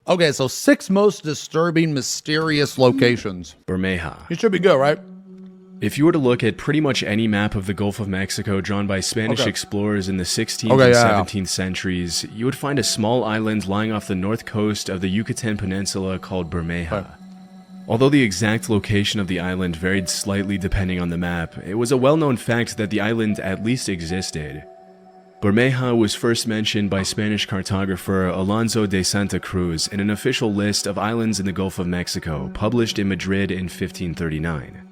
Okay, so 6 most disturbing, mysterious locations. Bermeja. You should be good, right? If you were to look at pretty much any map of the Gulf of Mexico drawn by Spanish explorers in the 16th and 17th centuries, you would find a small island lying off the north coast of the Yucatan Peninsula called Bermeja. Although the exact location of the island varied slightly depending on the map, it was a well-known fact that the island at least existed. Bermeja was first mentioned by Spanish cartographer Alonso de Santa Cruz in an official list of islands in the Gulf of Mexico, published in Madrid in 1539.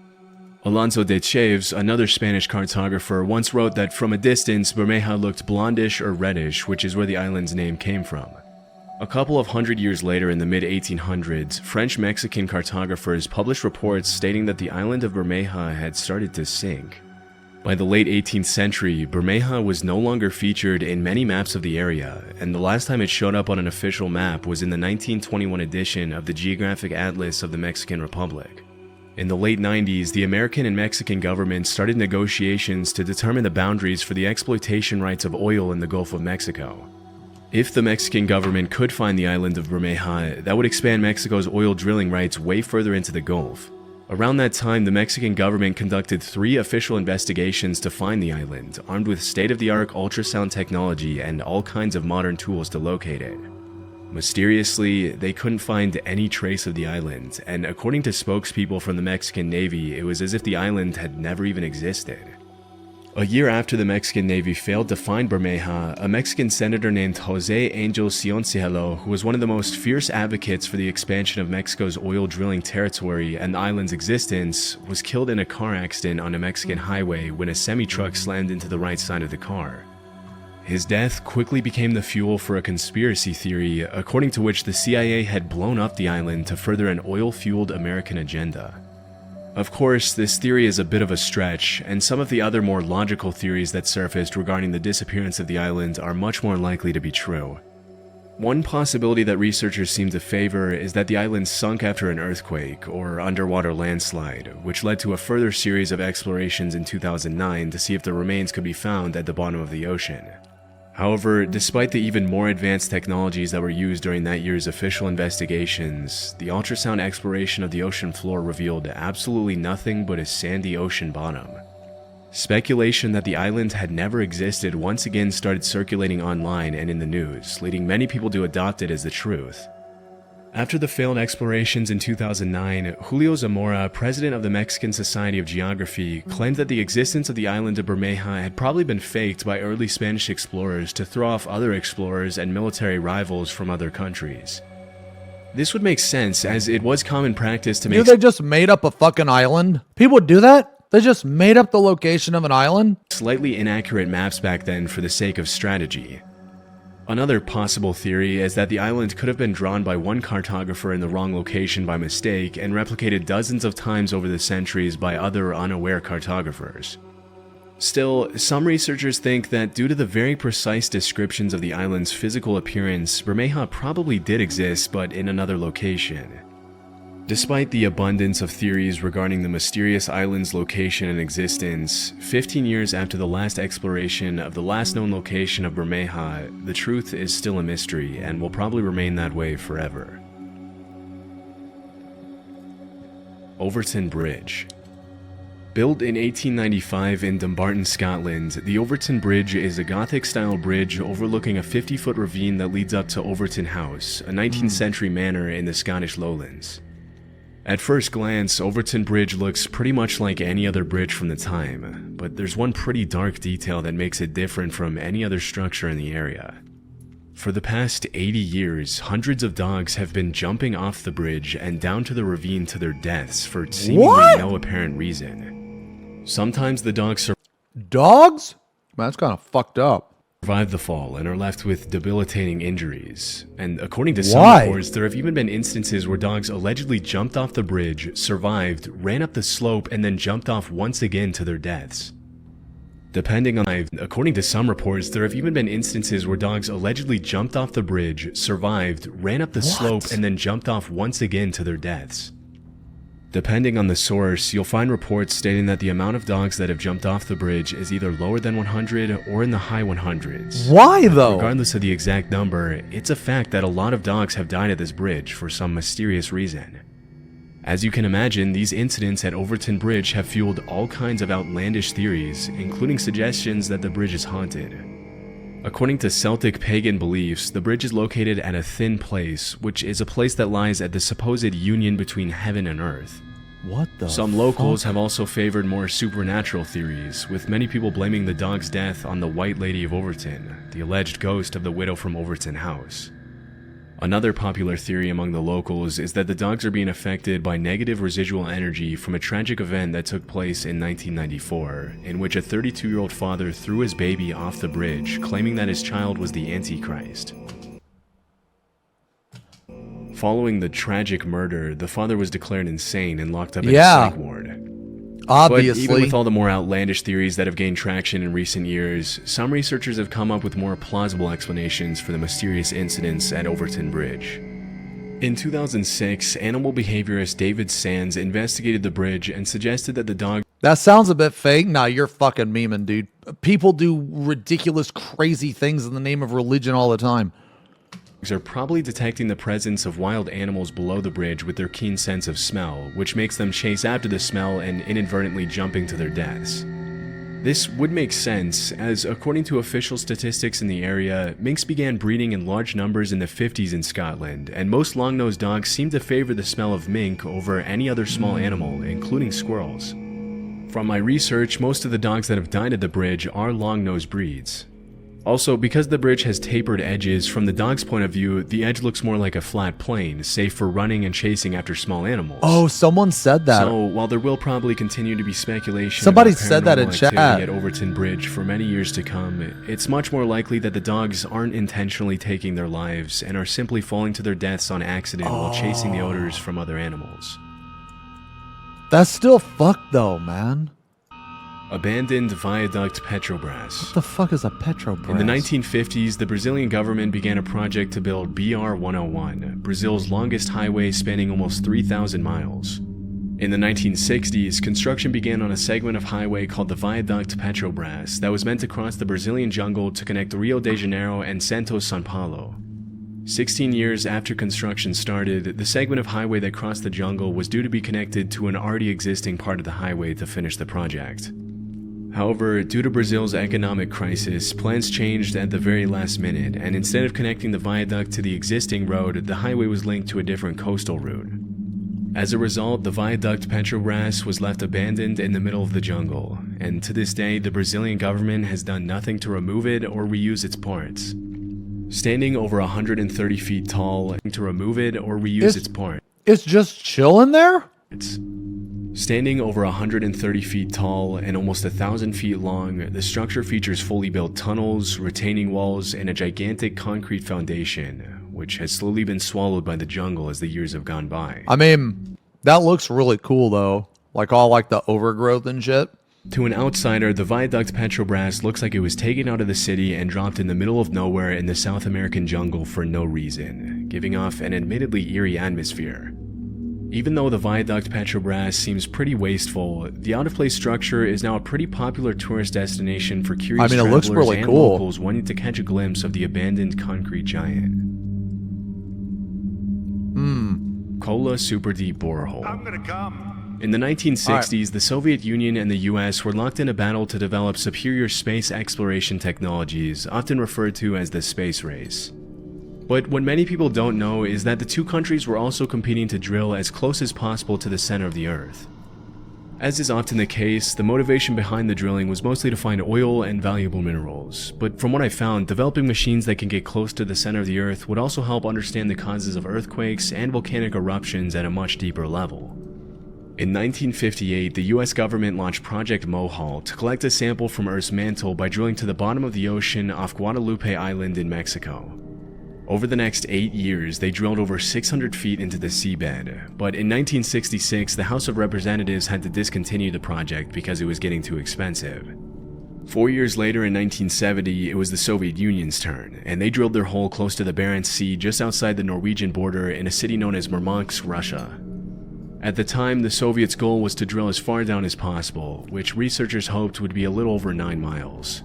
Alonso de Chaves, another Spanish cartographer, once wrote that from a distance, Bermeja looked blondish or reddish, which is where the island's name came from. A couple of hundred years later, in the mid-1800s, French-Mexican cartographers published reports stating that the island of Bermeja had started to sink. By the late 18th century, Bermeja was no longer featured in many maps of the area, and the last time it showed up on an official map was in the 1921 edition of the Geographic Atlas of the Mexican Republic. In the late 90s, the American and Mexican governments started negotiations to determine the boundaries for the exploitation rights of oil in the Gulf of Mexico. If the Mexican government could find the island of Bermeja, that would expand Mexico's oil drilling rights way further into the Gulf. Around that time, the Mexican government conducted 3 official investigations to find the island, armed with state-of-the-art ultrasound technology and all kinds of modern tools to locate it. Mysteriously, they couldn't find any trace of the island, and according to spokespeople from the Mexican Navy, it was as if the island had never even existed. A year after the Mexican Navy failed to find Bermeja, a Mexican senator named José Angel Cioncielo, who was one of the most fierce advocates for the expansion of Mexico's oil drilling territory and the island's existence, was killed in a car accident on a Mexican highway when a semi-truck slammed into the right side of the car. His death quickly became the fuel for a conspiracy theory, according to which the CIA had blown up the island to further an oil-fueled American agenda. Of course, this theory is a bit of a stretch, and some of the other more logical theories that surfaced regarding the disappearance of the island are much more likely to be true. One possibility that researchers seem to favor is that the island sunk after an earthquake or underwater landslide, which led to a further series of explorations in 2009 to see if the remains could be found at the bottom of the ocean. However, despite the even more advanced technologies that were used during that year's official investigations, the ultrasound exploration of the ocean floor revealed absolutely nothing but a sandy ocean bottom. Speculation that the island had never existed once again started circulating online and in the news, leading many people to adopt it as the truth. After the failed explorations in 2009, Julio Zamora, president of the Mexican Society of Geography, claimed that the existence of the island of Bermeja had probably been faked by early Spanish explorers to throw off other explorers and military rivals from other countries. This would make sense, as it was common practice to make— They just made up a fucking island? People would do that? They just made up the location of an island? Slightly inaccurate maps back then for the sake of strategy. Another possible theory is that the island could have been drawn by one cartographer in the wrong location by mistake and replicated dozens of times over the centuries by other unaware cartographers. Still, some researchers think that due to the very precise descriptions of the island's physical appearance, Bermeja probably did exist, but in another location. Despite the abundance of theories regarding the mysterious island's location and existence, 15 years after the last exploration of the last known location of Bermeja, the truth is still a mystery and will probably remain that way forever. Overton Bridge. Built in 1895 in Dumbarton, Scotland, the Overton Bridge is a Gothic-style bridge overlooking a 50-foot ravine that leads up to Overton House, a 19th century manor in the Scottish Lowlands. At first glance, Overton Bridge looks pretty much like any other bridge from the time, but there's one pretty dark detail that makes it different from any other structure in the area. For the past 80 years, hundreds of dogs have been jumping off the bridge and down to the ravine to their deaths for seemingly no apparent reason. Sometimes the dogs Dogs? Man, that's kind of fucked up. Survive the fall and are left with debilitating injuries. And according to some reports, there have even been instances where dogs allegedly jumped off the bridge, survived, ran up the slope, and then jumped off once again to their deaths. According to some reports, there have even been instances where dogs allegedly jumped off the bridge, survived, ran up the slope, and then jumped off once again to their deaths. Depending on the source, you'll find reports stating that the amount of dogs that have jumped off the bridge is either lower than 100 or in the high 100s. Why though? Regardless of the exact number, it's a fact that a lot of dogs have died at this bridge for some mysterious reason. As you can imagine, these incidents at Overton Bridge have fueled all kinds of outlandish theories, including suggestions that the bridge is haunted. According to Celtic pagan beliefs, the bridge is located at a thin place, which is a place that lies at the supposed union between heaven and earth. What the Some locals have also favored more supernatural theories, with many people blaming the dog's death on the White Lady of Overton, the alleged ghost of the widow from Overton House. Another popular theory among the locals is that the dogs are being affected by negative residual energy from a tragic event that took place in 1994, in which a 32-year-old father threw his baby off the bridge, claiming that his child was the Antichrist. Following the tragic murder, the father was declared insane and locked up in a psych ward. Obviously. But even with all the more outlandish theories that have gained traction in recent years, some researchers have come up with more plausible explanations for the mysterious incidents at Overton Bridge. In 2006, animal behaviorist David Sands investigated the bridge and suggested that the dog... That sounds a bit fake. Nah, you're fucking memeing, dude. People do ridiculous, crazy things in the name of religion all the time. Are probably detecting the presence of wild animals below the bridge with their keen sense of smell, which makes them chase after the smell and inadvertently jumping to their deaths. This would make sense, as according to official statistics in the area, minks began breeding in large numbers in the 50s in Scotland, and most long-nosed dogs seem to favor the smell of mink over any other small animal, including squirrels. From my research, most of the dogs that have died at the bridge are long-nosed breeds. Also, because the bridge has tapered edges, from the dog's point of view, the edge looks more like a flat plane, safe for running and chasing after small animals. Oh, someone said that. So, while there will probably continue to be speculation Somebody about said that in paranormal activity chat at Overton Bridge for many years to come, it's much more likely that the dogs aren't intentionally taking their lives and are simply falling to their deaths on accident while chasing the odors from other animals. That's still fucked though, man. Abandoned Viaduct Petrobras. What the fuck is a Petrobras? In the 1950s, the Brazilian government began a project to build BR-101, Brazil's longest highway spanning almost 3,000 miles. In the 1960s, construction began on a segment of highway called the Viaduct Petrobras that was meant to cross the Brazilian jungle to connect Rio de Janeiro and Santos, São Paulo. 16 years after construction started, the segment of highway that crossed the jungle was due to be connected to an already existing part of the highway to finish the project. However, due to Brazil's economic crisis, plans changed at the very last minute, and instead of connecting the viaduct to the existing road, the highway was linked to a different coastal route. As a result, the Viaduct Petrobras was left abandoned in the middle of the jungle, and to this day, the Brazilian government has done nothing to remove it or reuse its parts. Standing over 130 feet tall, to remove it or reuse its parts. It's just chilling there? Standing over 130 feet tall and almost 1,000 feet long, the structure features fully built tunnels, retaining walls, and a gigantic concrete foundation, which has slowly been swallowed by the jungle as the years have gone by. I mean, that looks really cool though. Like all like the overgrowth and shit. To an outsider, the Viaduct Petrobras looks like it was taken out of the city and dropped in the middle of nowhere in the South American jungle for no reason, giving off an admittedly eerie atmosphere. Even though the Viaduct Petrobras seems pretty wasteful, the out-of-place structure is now a pretty popular tourist destination for curious it looks travelers really and cool. locals wanting to catch a glimpse of the abandoned concrete giant. Kola Super Deep Borehole. I'm gonna come. In the 1960s, the Soviet Union and the US were locked in a battle to develop superior space exploration technologies, often referred to as the space race. But what many people don't know is that the two countries were also competing to drill as close as possible to the center of the Earth. As is often the case, the motivation behind the drilling was mostly to find oil and valuable minerals, but from what I found, developing machines that can get close to the center of the Earth would also help understand the causes of earthquakes and volcanic eruptions at a much deeper level. In 1958, the US government launched Project Mohawk to collect a sample from Earth's mantle by drilling to the bottom of the ocean off Guadalupe Island in Mexico. Over the next 8 years, they drilled over 600 feet into the seabed, but in 1966, the House of Representatives had to discontinue the project because it was getting too expensive. 4 years later, in 1970, it was the Soviet Union's turn, and they drilled their hole close to the Barents Sea just outside the Norwegian border in a city known as Murmansk, Russia. At the time, the Soviets' goal was to drill as far down as possible, which researchers hoped would be a little over 9 miles.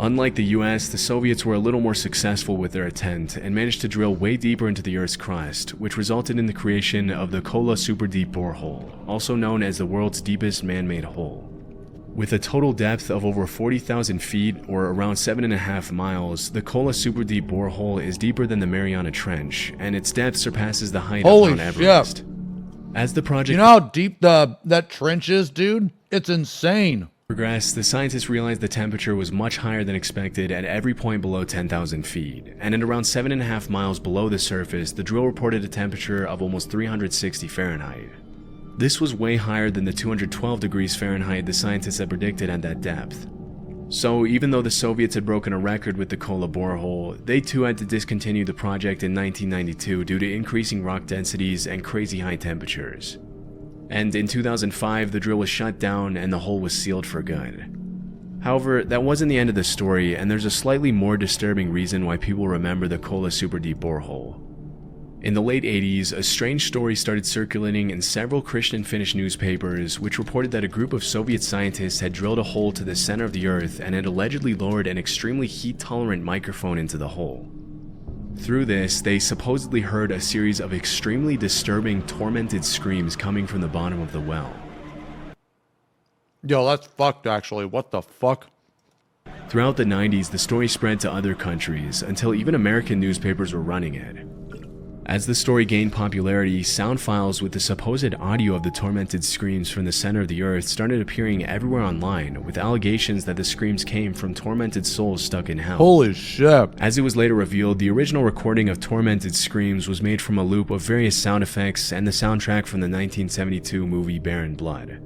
Unlike the US, the Soviets were a little more successful with their attempt and managed to drill way deeper into the Earth's crust, which resulted in the creation of the Kola Super Deep Borehole, also known as the world's deepest man-made hole. With a total depth of over 40,000 feet, or around 7.5 miles, the Kola Super Deep Borehole is deeper than the Mariana Trench, and its depth surpasses the height of Mount Everest. Shit. As the project... You know how deep that trench is, dude? It's insane. Progressed, the scientists realized the temperature was much higher than expected at every point below 10,000 feet, and at around 7.5 miles below the surface, the drill reported a temperature of almost 360 Fahrenheit. This was way higher than the 212 degrees Fahrenheit the scientists had predicted at that depth. So even though the Soviets had broken a record with the Kola borehole, they too had to discontinue the project in 1992 due to increasing rock densities and crazy high temperatures. And in 2005, the drill was shut down and the hole was sealed for good. However, that wasn't the end of the story, and there's a slightly more disturbing reason why people remember the Kola Super Deep Borehole. In the late 80s, a strange story started circulating in several Christian Finnish newspapers, which reported that a group of Soviet scientists had drilled a hole to the center of the Earth and had allegedly lowered an extremely heat-tolerant microphone into the hole. Through this, they supposedly heard a series of extremely disturbing, tormented screams coming from the bottom of the well. Yo, that's fucked, actually. What the fuck? Throughout the 90s, the story spread to other countries, until even American newspapers were running it. As the story gained popularity, sound files with the supposed audio of the tormented screams from the center of the Earth started appearing everywhere online, with allegations that the screams came from tormented souls stuck in hell. Holy shit. As it was later revealed, the original recording of tormented screams was made from a loop of various sound effects and the soundtrack from the 1972 movie Barren Blood.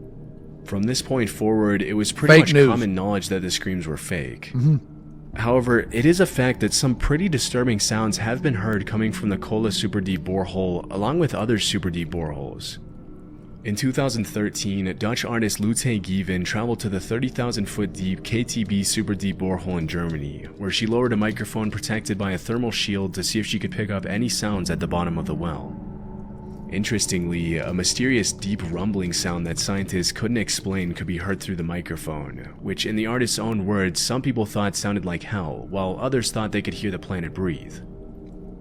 From this point forward, it was pretty much common knowledge that the screams were fake. However, it is a fact that some pretty disturbing sounds have been heard coming from the Kola Super Deep Borehole, along with other super deep boreholes. In 2013, Dutch artist Lotte Gieven traveled to the 30,000-foot deep KTB Super Deep Borehole in Germany, where she lowered a microphone protected by a thermal shield to see if she could pick up any sounds at the bottom of the well. Interestingly, a mysterious deep rumbling sound that scientists couldn't explain could be heard through the microphone, which in the artist's own words, some people thought sounded like hell, while others thought they could hear the planet breathe.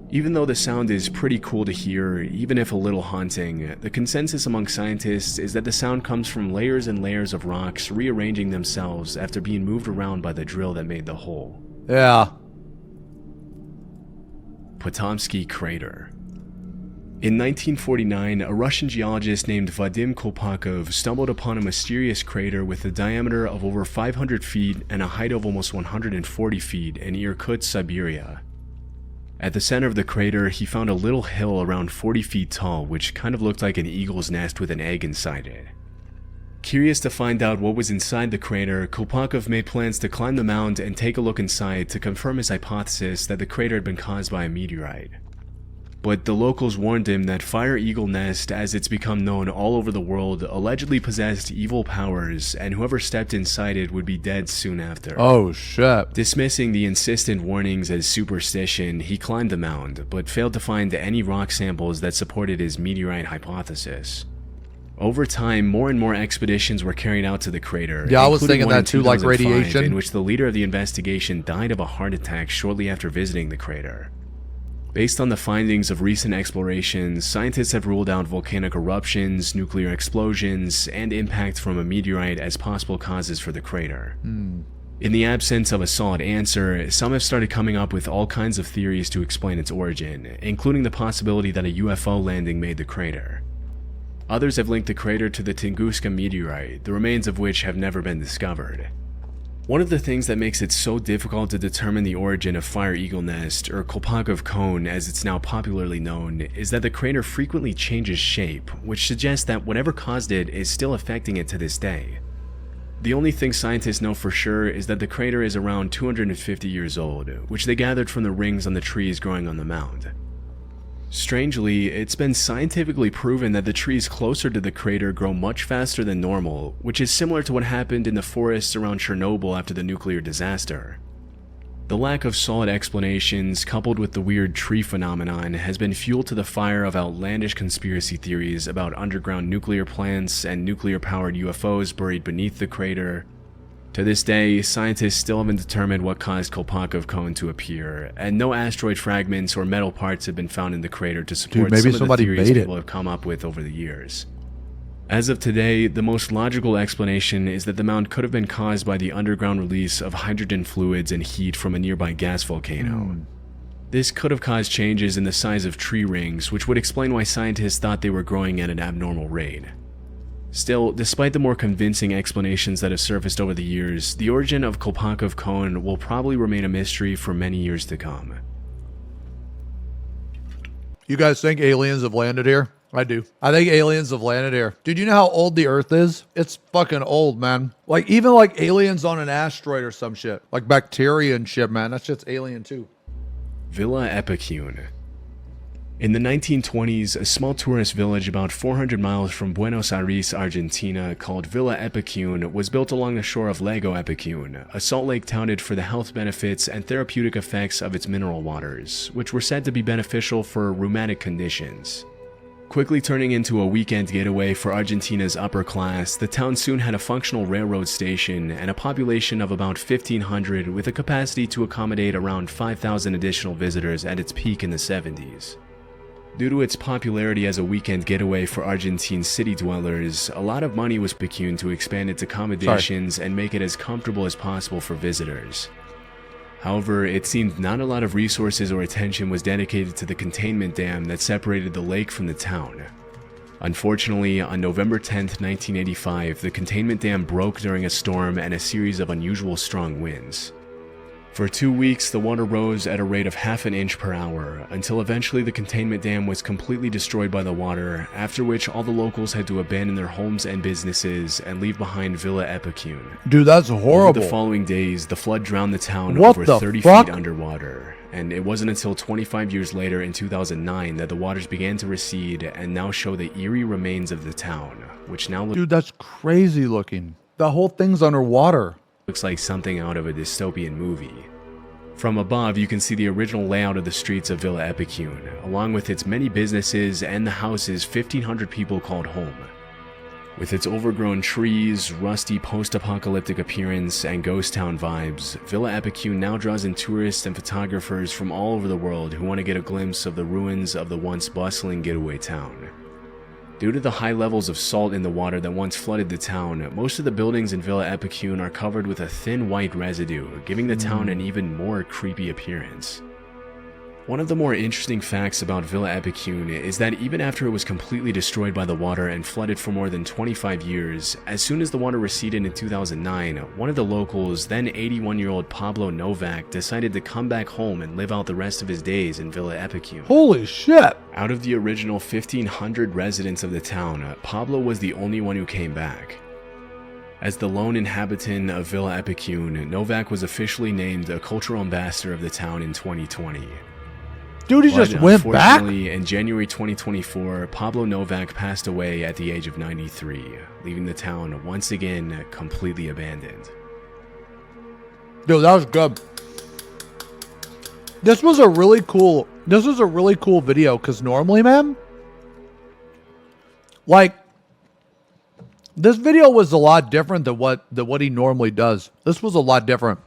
Even though the sound is pretty cool to hear, even if a little haunting, the consensus among scientists is that the sound comes from layers and layers of rocks rearranging themselves after being moved around by the drill that made the hole. Yeah. Potomsky Crater. In 1949, a Russian geologist named Vadim Kolpakov stumbled upon a mysterious crater with a diameter of over 500 feet and a height of almost 140 feet in Irkutsk, Siberia. At the center of the crater, he found a little hill around 40 feet tall, which kind of looked like an eagle's nest with an egg inside it. Curious to find out what was inside the crater, Kolpakov made plans to climb the mound and take a look inside to confirm his hypothesis that the crater had been caused by a meteorite. But the locals warned him that Fire Eagle Nest, as it's become known all over the world, allegedly possessed evil powers, and whoever stepped inside it would be dead soon after. Oh shit. Dismissing the insistent warnings as superstition, he climbed the mound, but failed to find any rock samples that supported his meteorite hypothesis. Over time, more and more expeditions were carried out to the crater. Yeah, I was thinking that too, like radiation. In which the leader of the investigation died of a heart attack shortly after visiting the crater. Based on the findings of recent explorations, scientists have ruled out volcanic eruptions, nuclear explosions, and impact from a meteorite as possible causes for the crater. In the absence of a solid answer, some have started coming up with all kinds of theories to explain its origin, including the possibility that a UFO landing made the crater. Others have linked the crater to the Tunguska meteorite, the remains of which have never been discovered. One of the things that makes it so difficult to determine the origin of Fire Eagle Nest, or Kolpakov Cone as it's now popularly known, is that the crater frequently changes shape, which suggests that whatever caused it is still affecting it to this day. The only thing scientists know for sure is that the crater is around 250 years old, which they gathered from the rings on the trees growing on the mound. Strangely, it's been scientifically proven that the trees closer to the crater grow much faster than normal, which is similar to what happened in the forests around Chernobyl after the nuclear disaster. The lack of solid explanations, coupled with the weird tree phenomenon, has been fuel to the fire of outlandish conspiracy theories about underground nuclear plants and nuclear-powered UFOs buried beneath the crater. To this day, scientists still haven't determined what caused Kolpakov cone to appear, and no asteroid fragments or metal parts have been found in the crater to support some of the theories people have come up with over the years. As of today, the most logical explanation is that the mound could have been caused by the underground release of hydrogen fluids and heat from a nearby gas volcano. This could have caused changes in the size of tree rings, which would explain why scientists thought they were growing at an abnormal rate. Still, despite the more convincing explanations that have surfaced over the years, the origin of Kolpakov cone will probably remain a mystery for many years to come. You guys think aliens have landed here? I do. I think aliens have landed here. Dude, you know how old the Earth is? It's fucking old, man. Like, even like aliens on an asteroid or some shit. Like bacteria and shit, man. That shit's alien too. Villa Epicune. In the 1920s, a small tourist village about 400 miles from Buenos Aires, Argentina, called Villa Epicune was built along the shore of Lago Epicune, a salt lake touted for the health benefits and therapeutic effects of its mineral waters, which were said to be beneficial for rheumatic conditions. Quickly turning into a weekend getaway for Argentina's upper class, the town soon had a functional railroad station and a population of about 1,500 with a capacity to accommodate around 5,000 additional visitors at its peak in the 70s. Due to its popularity as a weekend getaway for Argentine city dwellers, a lot of money was put to expand its accommodations and make it as comfortable as possible for visitors. However, it seemed not a lot of resources or attention was dedicated to the containment dam that separated the lake from the town. Unfortunately, on November 10, 1985, the containment dam broke during a storm and a series of unusual strong winds. For 2 weeks, the water rose at a rate of half an inch per hour, until eventually the containment dam was completely destroyed by the water, after which all the locals had to abandon their homes and businesses and leave behind Villa Epicune. Dude, that's horrible. Over the following days, the flood drowned the town over 30 feet underwater, and it wasn't until 25 years later in 2009 that the waters began to recede and now show the eerie remains of the town, which now Dude, that's crazy looking. The whole thing's underwater. Looks like something out of a dystopian movie. From above, you can see the original layout of the streets of Villa Epicune, along with its many businesses and the houses 1,500 people called home. With its overgrown trees, rusty post-apocalyptic appearance, and ghost town vibes, Villa Epicune now draws in tourists and photographers from all over the world who want to get a glimpse of the ruins of the once bustling getaway town. Due to the high levels of salt in the water that once flooded the town, most of the buildings in Villa Epicune are covered with a thin white residue, giving the town an even more creepy appearance. One of the more interesting facts about Villa Epicune is that even after it was completely destroyed by the water and flooded for more than 25 years, as soon as the water receded in 2009, one of the locals, then 81-year-old Pablo Novak, decided to come back home and live out the rest of his days in Villa Epicune. Holy shit! Out of the original 1,500 residents of the town, Pablo was the only one who came back. As the lone inhabitant of Villa Epicune, Novak was officially named a cultural ambassador of the town in 2020. Dude, he just went back? Unfortunately, in January 2024, Pablo Novak passed away at the age of 93, leaving the town once again completely abandoned. Dude, that was good. This was a really cool video, because normally, man, like, this video was a lot different than what he normally does. This was a lot different.